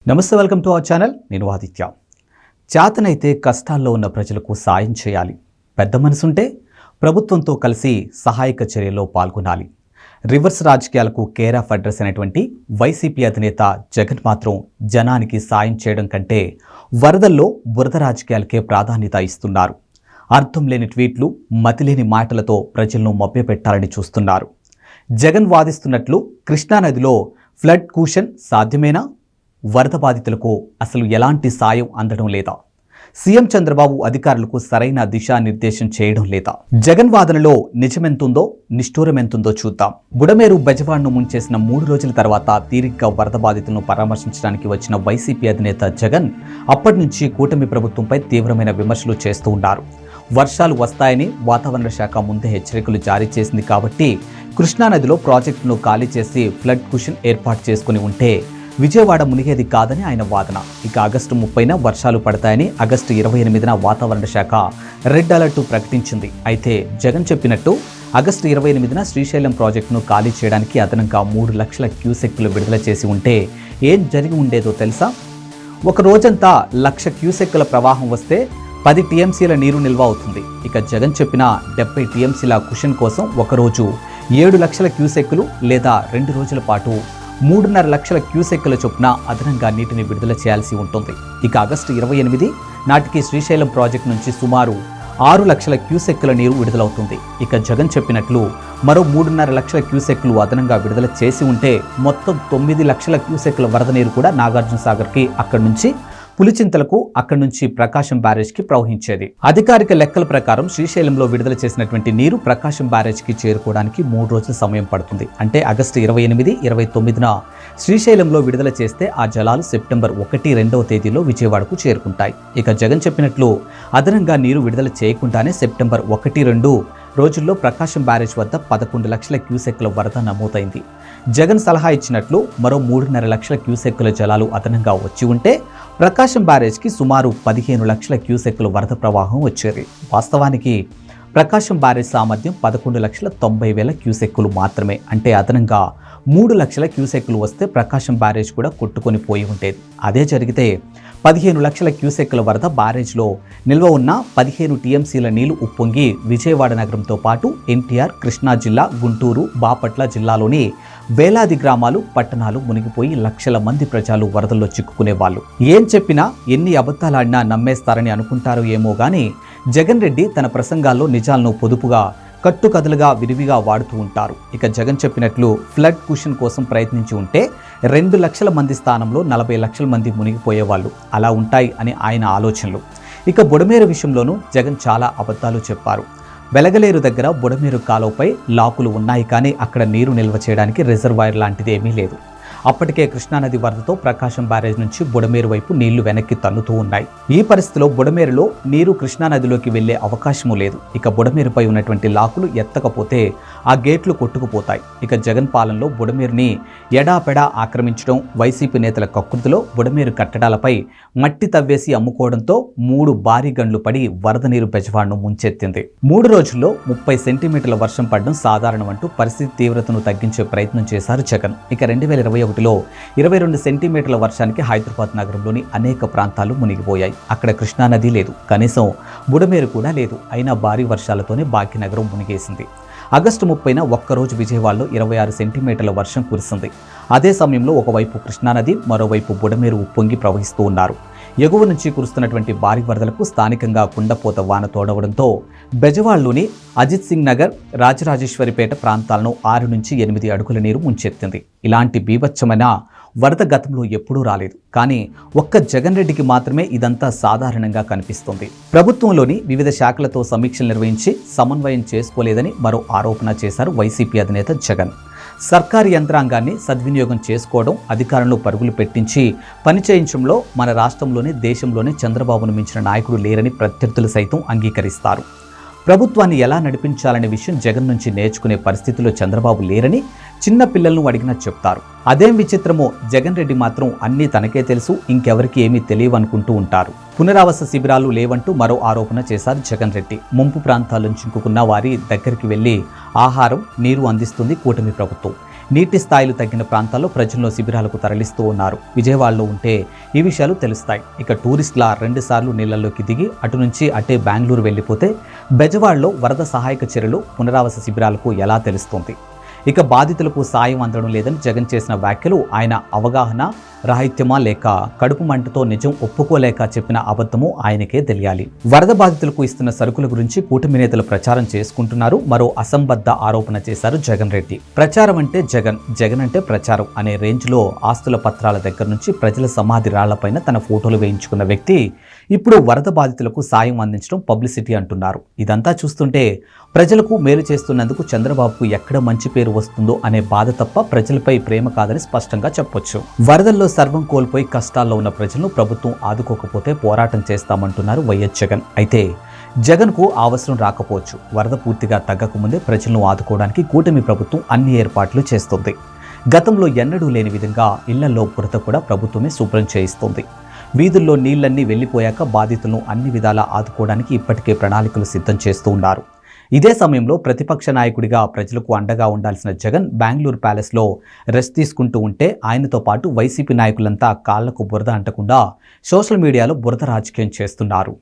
నమస్తే, welcome to our channel. నేను ఆదిత్య. చేతనైతే కష్టాల్లో ఉన్న ప్రజలకు సాయం చేయాలి. పెద్ద మనసుంటే ప్రభుత్వంతో కలిసి సహాయక చర్యల్లో పాల్గొనాలి. రివర్స్ రాజకీయాలకు కేర్ ఆఫ్ అడ్రస్ అయినటువంటి వైసీపీ అధినేత జగన్ మాత్రం జనానికి సాయం చేయడం కంటే వరదల్లో బురద రాజకీయాలకే ప్రాధాన్యత ఇస్తున్నారు. అర్థం లేని ట్వీట్లు, మతిలేని మాటలతో ప్రజలను మభ్యపెట్టాలని చూస్తున్నారు. జగన్ వాదిస్తున్నట్లు కృష్ణానదిలో ఫ్లడ్ కూషన్ సాధ్యమేనా? వరద బాధితులకు అసలు ఎలాంటి సాయం అందడం లేదా? సీఎం చంద్రబాబు అధికారులకు సరైన దిశానిర్దేశం చేయడం లేదా? జగన్ వాదనలో నిజమెంతుందో నిష్ఠూరమెంతుందో చూద్దాం. బుడమేరు బెజవాడను ముంచేసిన 3 రోజుల తర్వాత తీరిగ్గా వరద బాధితులను పరామర్శించడానికి వచ్చిన వైసీపీ అధినేత జగన్ అప్పటి నుంచి కూటమి ప్రభుత్వంపై తీవ్రమైన విమర్శలు చేస్తూ ఉన్నారు. వర్షాలు వస్తాయని వాతావరణ శాఖ ముందే హెచ్చరికలు జారీ చేసింది కాబట్టి కృష్ణానదిలో ప్రాజెక్టును ఖాళీ చేసి ఫ్లడ్ కుషన్ ఏర్పాటు చేసుకుని ఉంటే విజయవాడ మునిగేది కాదని ఆయన వాదన. ఇక ఆగస్టు 30న వర్షాలు పడతాయని, ఆగస్టు 28న వాతావరణ శాఖ రెడ్ అలర్ట్ ప్రకటించింది. అయితే జగన్ చెప్పినట్టు ఆగస్టు 28న శ్రీశైలం ప్రాజెక్టును ఖాళీ చేయడానికి అదనంగా 3 లక్షల క్యూసెక్కులు విడుదల చేసి ఉంటే ఏం జరిగి ఉండేదో తెలుసా? ఒక రోజంతా 1,00,000 క్యూసెక్కుల ప్రవాహం వస్తే 10 టీఎంసీల నీరు నిల్వ అవుతుంది. ఇక జగన్ చెప్పిన 70 టీఎంసీల కుషన్ కోసం ఒకరోజు 7 లక్షల క్యూసెక్కులు లేదా 2 రోజుల పాటు 3.5 లక్షల క్యూసెక్కుల చొప్పున అదనంగా నీటిని విడుదల చేయాల్సి ఉంటుంది. ఇక ఆగస్టు 28 నాటికి శ్రీశైలం ప్రాజెక్టు నుంచి సుమారు 6 లక్షల క్యూసెక్కుల నీరు విడుదలవుతుంది. ఇక జగన్ చెప్పినట్లు మరో 3.5 లక్షల క్యూసెక్కులు అదనంగా విడుదల చేసి ఉంటే మొత్తం 9 లక్షల క్యూసెక్కుల వరద నీరు కూడా నాగార్జున సాగర్కి, అక్కడి నుంచి పులిచింతలకు, అక్కడి నుంచి ప్రకాశం బ్యారేజ్కి ప్రవహించేది. అధికారిక లెక్కల ప్రకారం శ్రీశైలంలో విడుదల చేసినటువంటి నీరు ప్రకాశం బ్యారేజ్కి చేరుకోవడానికి 3 రోజుల సమయం పడుతుంది. అంటే ఆగస్టు 28, 29న శ్రీశైలంలో విడుదల చేస్తే ఆ జలాలు సెప్టెంబర్ 1, 2వ తేదీలో విజయవాడకు చేరుకుంటాయి. ఇక జగన్ చెప్పినట్లు అదనంగా నీరు విడుదల చేయకుండానే సెప్టెంబర్ 1, 2 రోజుల్లో ప్రకాశం బ్యారేజ్ వద్ద 11 లక్షల క్యూసెక్కుల వరద నమోదైంది. జగన్ సలహా ఇచ్చినట్లు మరో 3.5 లక్షల క్యూసెక్కుల జలాలు అదనంగా వచ్చి ఉంటే ప్రకాశం బ్యారేజ్కి సుమారు 15 లక్షల క్యూసెక్కుల వరద ప్రవాహం వచ్చేది. వాస్తవానికి ప్రకాశం బ్యారేజ్ సామర్థ్యం 11,90,000 క్యూసెక్కులు మాత్రమే. అంటే అదనంగా 3 లక్షల క్యూసెక్కులు వస్తే ప్రకాశం బ్యారేజ్ కూడా కొట్టుకొని పోయి ఉండేది. అదే జరిగితే 15 లక్షల క్యూసెక్కుల వరద బ్యారేజ్లో నిల్వ ఉన్న 15 టీఎంసీల నీళ్లు ఉప్పొంగి విజయవాడ నగరంతో పాటు ఎన్టీఆర్, కృష్ణా జిల్లా, గుంటూరు, బాపట్ల జిల్లాలోని వేలాది గ్రామాలు, పట్టణాలు మునిగిపోయి లక్షల మంది ప్రజలు వరదల్లో చిక్కుకునేవాళ్ళు. ఏం చెప్పినా, ఎన్ని అబద్ధాలాడినా నమ్మేస్తారని అనుకుంటారో ఏమో గానీ జగన్ రెడ్డి తన ప్రసంగాల్లో నిజాలను పొదుపుగా, కట్టుకథలుగా విరివిగా వాడుతూ ఉంటారు. ఇక జగన్ చెప్పినట్లు ఫ్లడ్ కుషన్ కోసం ప్రయత్నించి ఉంటే 2 లక్షల మంది స్థానంలో 40 లక్షల మంది మునిగిపోయేవాళ్ళు. అలా ఉంటాయి అని ఆయన ఆలోచనలు. ఇక బుడమేరు విషయంలోనూ జగన్ చాలా అబద్ధాలు చెప్పారు. వెలగలేరు దగ్గర బుడమేరు కాలువపై లాకులు ఉన్నాయి, కానీ అక్కడ నీరు నిల్వ చేయడానికి రిజర్వాయర్ లాంటిది ఏమీ లేదు. అప్పటికే కృష్ణానది వరదతో ప్రకాశం బ్యారేజ్ నుంచి బుడమేరు వైపు నీళ్లు వెనక్కి తన్నుతూ ఉన్నాయి. ఈ పరిస్థితిలో బుడమేరులో నీరు కృష్ణానదిలోకి వెళ్లే అవకాశము లేదు. ఇక బుడమేరుపై ఉన్నటువంటి లాకులు ఎత్తకపోతే ఆ గేట్లు కొట్టుకుపోతాయి. ఇక జగన్ పాలనలో బుడమేరుని ఎడాపెడా ఆక్రమించడం, వైసీపీ నేతల కకృతిలో బుడమేరు కట్టడాలపై మట్టి తవ్వేసి అమ్ముకోవడంతో 3 భారీ గండ్లు పడి వరద నీరు బెజవాడను ముంచెత్తింది. 3 రోజుల్లో 30 సెంటీమీటర్ల వర్షం పడడం సాధారణం అంటూ పరిస్థితి తీవ్రతను తగ్గించే ప్రయత్నం చేశారు జగన్. ఇక 2021లో 22 సెంటీమీటర్ల వర్షానికి హైదరాబాద్ నగరంలోని అనేక ప్రాంతాలు మునిగిపోయాయి. అక్కడ కృష్ణానది లేదు, కనీసం బుడమేరు కూడా లేదు. అయినా భారీ వర్షాలతోనే భాగ్యనగరం మునిగేసింది. ఆగస్టు 30న ఒక్కరోజు విజయవాడలో 26 సెంటీమీటర్ల వర్షం కురిసింది. అదే సమయంలో ఒకవైపు కృష్ణానది, మరోవైపు బుడమేరు ఉప్పొంగి ప్రవహిస్తూ ఉన్నారు. ఎగువ నుంచి కురుస్తున్నటువంటి భారీ వరదలకు స్థానికంగా కుండపోత వాన తోడవడంతో బెజవాడలోని అజిత్ సింగ్ నగర్, రాజరాజేశ్వరిపేట ప్రాంతాలను 6 నుంచి 8 అడుగుల నీరు ముంచెత్తింది. ఇలాంటి బీభత్సమైన వరద గతంలో ఎప్పుడూ రాలేదు. కానీ ఒక్క జగన్ రెడ్డికి మాత్రమే ఇదంతా సాధారణంగా కనిపిస్తుంది. ప్రభుత్వంలోని వివిధ శాఖలతో సమీక్షలు నిర్వహించి సమన్వయం చేసుకోలేదని మరో ఆరోపణ చేశారు వైసీపీ అధినేత జగన్. సర్కారీ యంత్రాంగాన్ని సద్వినియోగం చేసుకోవడం, అధికారంలో పరుగులు పెట్టించి పని చేయించడంలో మన రాష్ట్రంలోనే, దేశంలోనే చంద్రబాబును మించిన నాయకుడు లేరని ప్రత్యర్థులు సైతం అంగీకరిస్తారు. ప్రభుత్వాన్ని ఎలా నడిపించాలనే విషయం జగన్ నుంచి నేర్చుకునే పరిస్థితిలో చంద్రబాబు లేరని చిన్న పిల్లలను అడిగినా చెప్తారు. అదేం విచిత్రమో జగన్ రెడ్డి మాత్రం అన్నీ తనకే తెలుసు, ఇంకెవరికి ఏమీ తెలియవనుకుంటూ ఉంటారు. పునరావాస శిబిరాలు లేవంటూ మరో ఆరోపణ చేశారు జగన్ రెడ్డి. ముంపు ప్రాంతాల నుంచి చిక్కుకున్న వారి దగ్గరికి వెళ్లి ఆహారం, నీరు అందిస్తుంది కూటమి ప్రభుత్వం. నీటి స్థాయిలు తగ్గిన ప్రాంతాల్లో ప్రజలను శిబిరాలకు తరలిస్తూ ఉన్నారు. విజయవాడలో ఉంటే ఈ విషయాలు తెలుస్తాయి. ఇక టూరిస్టుల 2 సార్లు నీళ్లలోకి దిగి అటు నుంచి అటే బెంగళూరు వెళ్ళిపోతే బెజవాడలో వరద సహాయక చర్యలు పునరావాస శిబిరాలకు ఎలా తెలుస్తుంది? ఇక బాధితులకు సాయం అందడం లేదని జగన్ చేసిన వ్యాఖ్యలు ఆయన అవగాహన రాహిత్యమా లేక కడుపు మంటతో నిజం ఒప్పుకోలేక చెప్పిన అబద్ధమో ఆయనకే తెలియాలి. వరద బాధితులకు ఇస్తున్న సరుకుల గురించి కూటమి నేతలు ప్రచారం చేసుకుంటున్నారు. మరో అసంబద్ధ ఆరోపణ చేశారు జగన్ రెడ్డి. ప్రచారం అంటే జగన్ అంటే ప్రచారం అనే రేంజ్లో ఆస్తుల పత్రాల దగ్గర నుంచి ప్రజల సమాధి రాళ్లపైన తన ఫోటోలు వేయించుకున్న వ్యక్తి ఇప్పుడు వరద బాధితులకు సాయం అందించడం పబ్లిసిటీ అంటున్నారు. ఇదంతా చూస్తుంటే ప్రజలకు మేలు చేస్తున్నందుకు చంద్రబాబుకు ఎక్కడ మంచి పేరు వస్తుందో అనే బాధ తప్ప ప్రజలపై ప్రేమ కాదని స్పష్టంగా చెప్పొచ్చు. వరదల్లో సర్వం కోల్పోయి కష్టాల్లో ఉన్న ప్రజలను ప్రభుత్వం ఆదుకోకపోతే పోరాటం చేస్తామంటున్నారు వైఎస్ జగన్. అయితే జగన్కు అవసరం రాకపోవచ్చు. వరద పూర్తిగా తగ్గకముందే ప్రజలను ఆదుకోవడానికి కూటమి ప్రభుత్వం అన్ని ఏర్పాట్లు చేస్తుంది. గతంలో ఎన్నడూ లేని విధంగా ఇళ్లలో బురద కూడా ప్రభుత్వమే శుభ్రం చేయిస్తుంది. వీధుల్లో నీళ్లన్నీ వెళ్లిపోయాక బాధితులను అన్ని విధాలా ఆదుకోవడానికి ఇప్పటికే ప్రణాళికలు సిద్ధం చేస్తూ ఉన్నారు. ఇదే సమయంలో ప్రతిపక్ష నాయకుడిగా ప్రజలకు అండగా ఉండాల్సిన జగన్ బెంగళూరు ప్యాలెస్లో రెస్ట్ తీసుకుంటూ ఉంటే ఆయనతో పాటు వైసీపీ నాయకులంతా కాళ్లకు బురద అంటకుండా సోషల్ మీడియాలో బురద రాజకీయం చేస్తున్నారు.